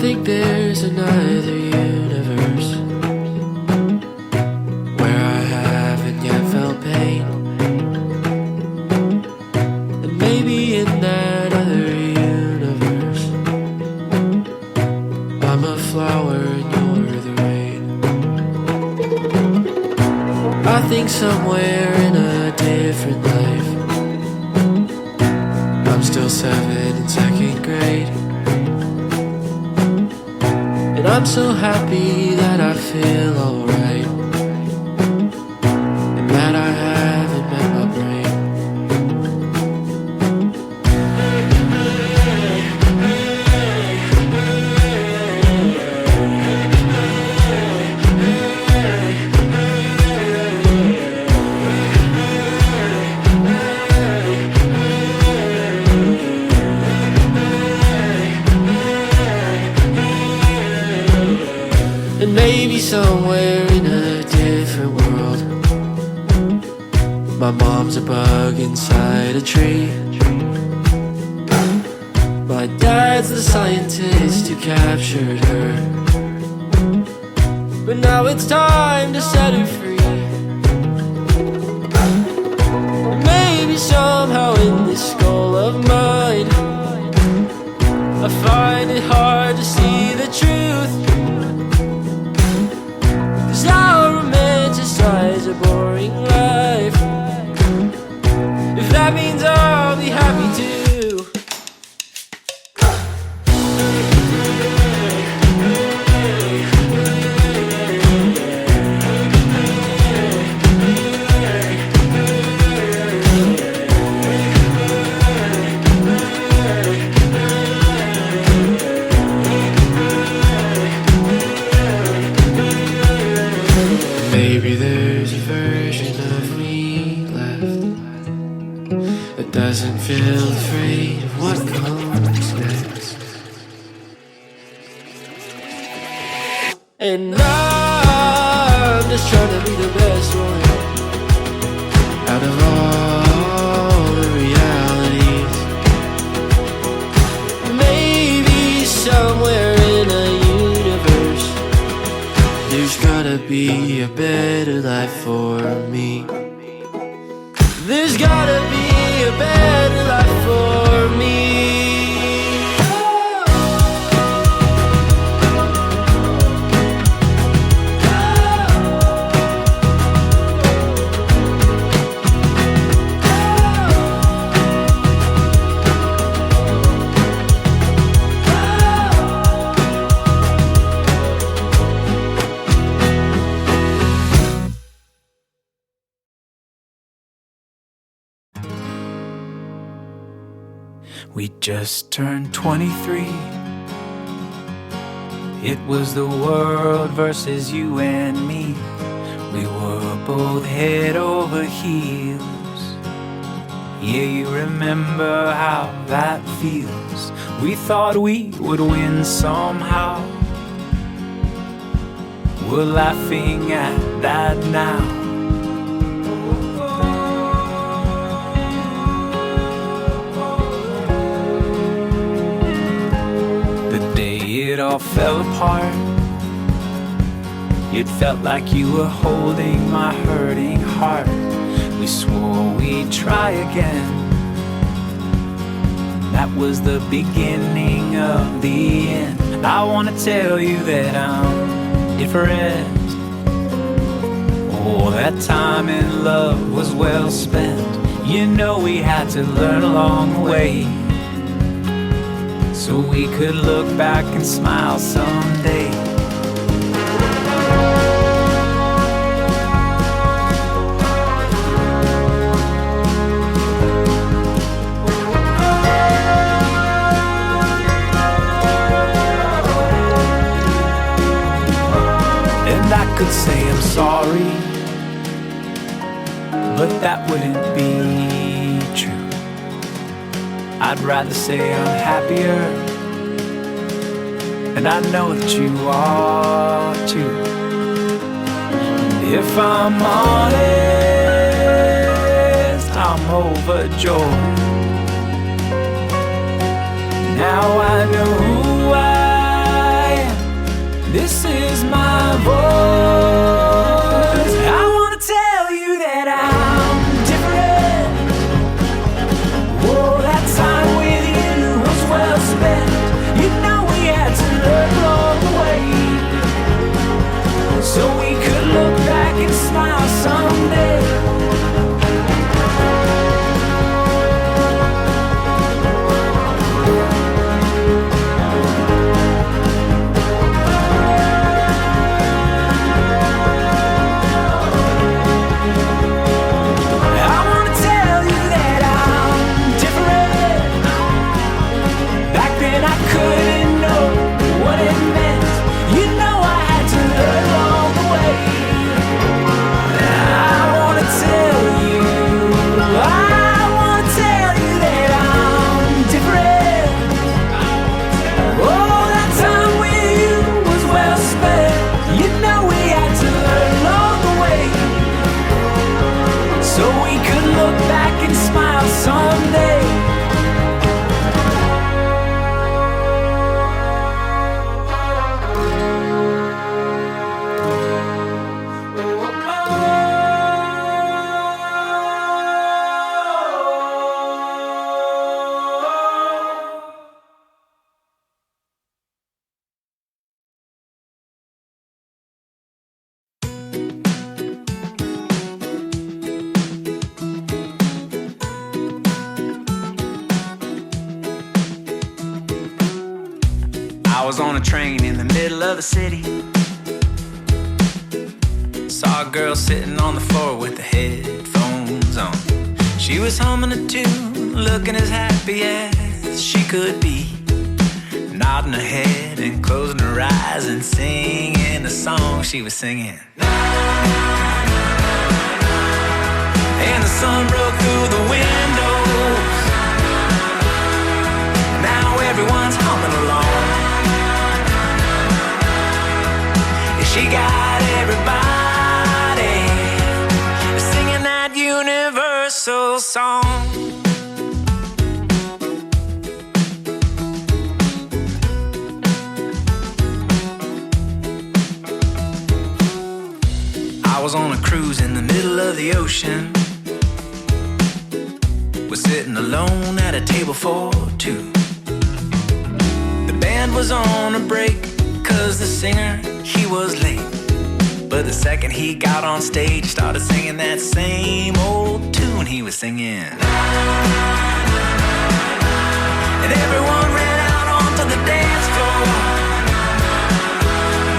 think there's another universe where I haven't yet felt pain, and maybe in that other universe I'm a flower and you're the rain. I think somewhere in a different life I'm still 7 in 2nd grade, and I'm so happy that I feel alright, and that I haven't met my brain. And maybe somewhere in a different world my mom's a bug inside a tree, my dad's the scientist who captured her, but now it's time to set her free. Maybe somehow in this skull of mine I find it hard to see the truth, 'cause I'll romanticize a boring life if that means I'll be happy too. Maybe there's a version of me left that doesn't feel afraid of what comes next, and I'm just trying to be the best one out of all the realities. Maybe somewhere in a universe there's gotta be a better life for me. There's gotta be a better life for me. We just turned 23. It was the world versus you and me. We were both head over heels. Yeah, you remember how that feels. We thought we would win somehow. We're laughing at that now. The day it all fell apart, it felt like you were holding my hurting heart. We swore we'd try again. That was the beginning of the end. I wanna tell you that I'm different. Oh, that time in love was well spent. You know we had to learn along the way, so we could look back and smile someday. I could say I'm sorry, but that wouldn't be true. I'd rather say I'm happier, and I know that you are too. And if I'm honest, I'm overjoyed. Now I know who I am. This is my voice. I wanna tell you that I'm different. Oh, that time with you was well spent. You know we had to learn along the way, so we could look back and smile someday. I was on a train in the middle of the city. Saw a girl sitting on the floor with the headphones on. She was humming a tune, looking as happy as she could be, nodding her head and closing her eyes and singing the song she was singing. And the sun broke through the windows. Now everyone's humming along. She got everybody singing that universal song. I was on a cruise in the middle of the ocean. Was sitting alone at a table for two. The band was on a break, 'cause the singer, he was late. But the second he got on stage, started singing that same old tune he was singing. And everyone ran out onto the dance floor.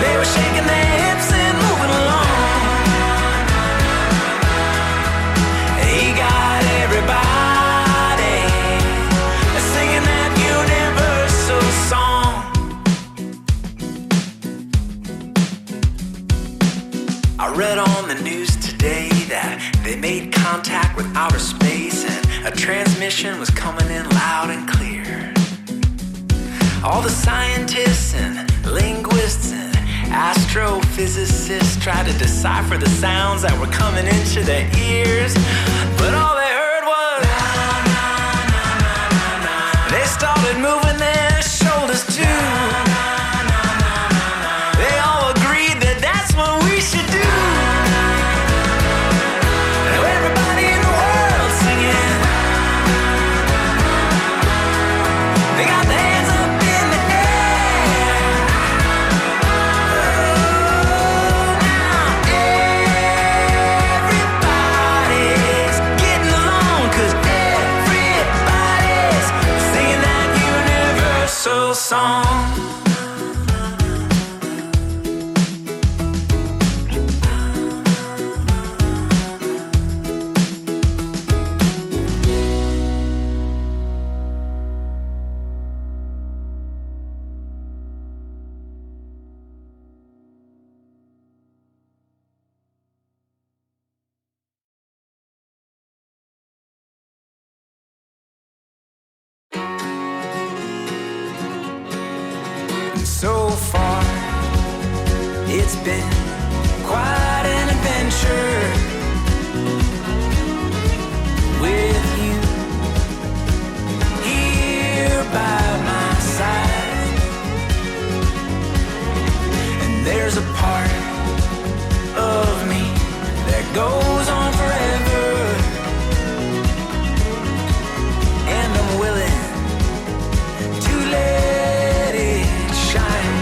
They were shaking their hips and moving along. He got everybody singing contact with outer space, and a transmission was coming in loud and clear. All the scientists and linguists and astrophysicists tried to decipher the sounds that were coming into their ears, but all they heard was they started moving their shoulders too. They all agreed that that's what we should do. Now everybody in the world singing, they got their hands up in the air. Oh, now everybody's getting along, 'cause everybody's singing that universal song. So far, it's been quite an adventure with you here by my side. And there's a part of me that goes on forever, and I'm willing to let it shine.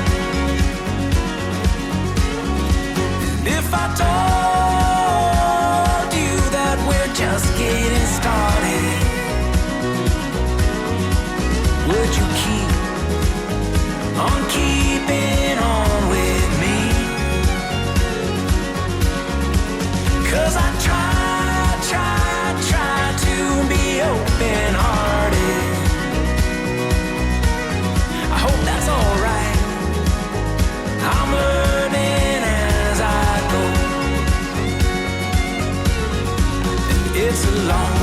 And if I told you that we're just getting started, would you keep on keeping on with me? 'Cause I try to be open-hearted. I hope that's alright. I'm learning as I go. And it's a long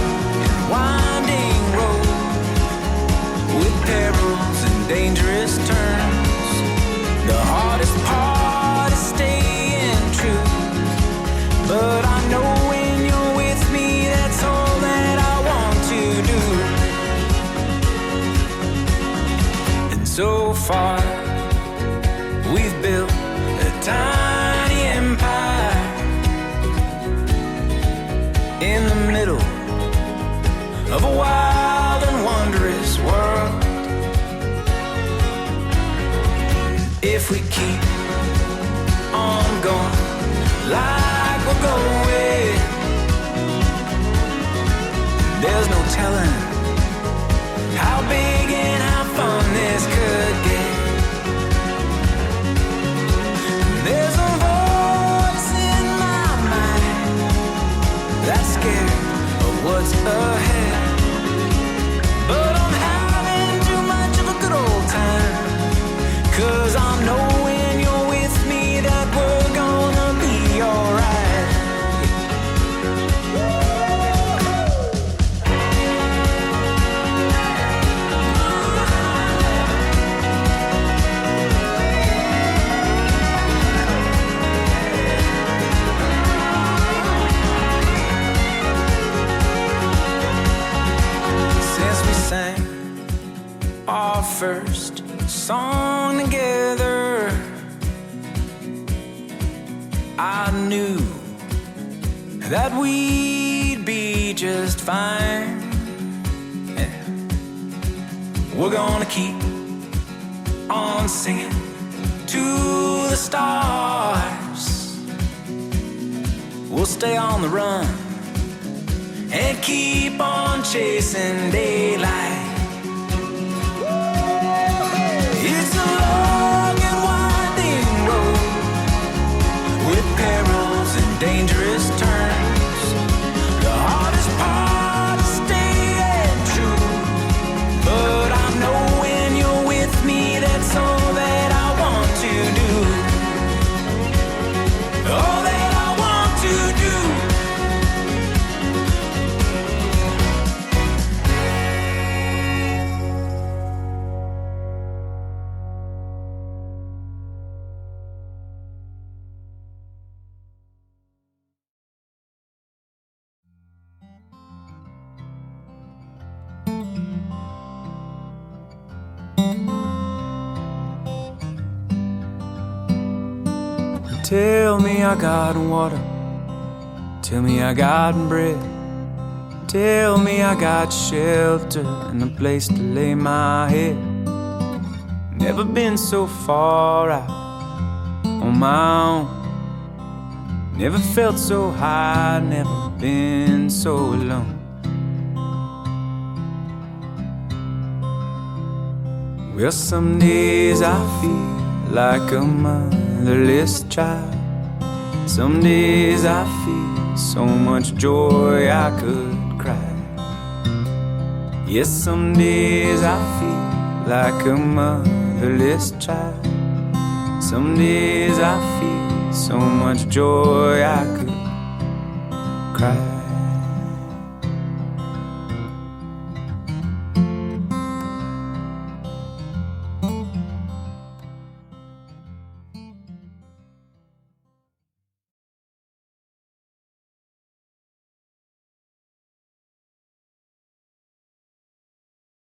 and winding road with perils and dangerous turns. The hardest part is staying true, but I know when you're with me, that's all that I want to do. And so far, we've built a tiny empire in the middle of a wild and wondrous world. If we keep on going like we're going, there's no telling how big and how fun this could get. There's a voice in my mind that's scared of what's ahead, but I'm having too much of a good old time, 'cause I know when you're with me that we're gonna be alright. Since we sang our first song together, I knew that we'd be just fine. Yeah. We're gonna keep on singing to the stars. We'll stay on the run and keep on chasing daylight. It's a long and winding road with perils and dangerous turns. The hardest part is staying true, but I know when you're with me, that's all that I want to do. All that I want to do. Tell me I got water. Tell me I got bread. Tell me I got shelter and a place to lay my head. Never been so far out on my own. Never felt so high, never been so alone. Well, some days I feel like a motherless child. Some days I feel so much joy I could cry. Yes, some days I feel like a motherless child. Some days I feel so much joy I could cry.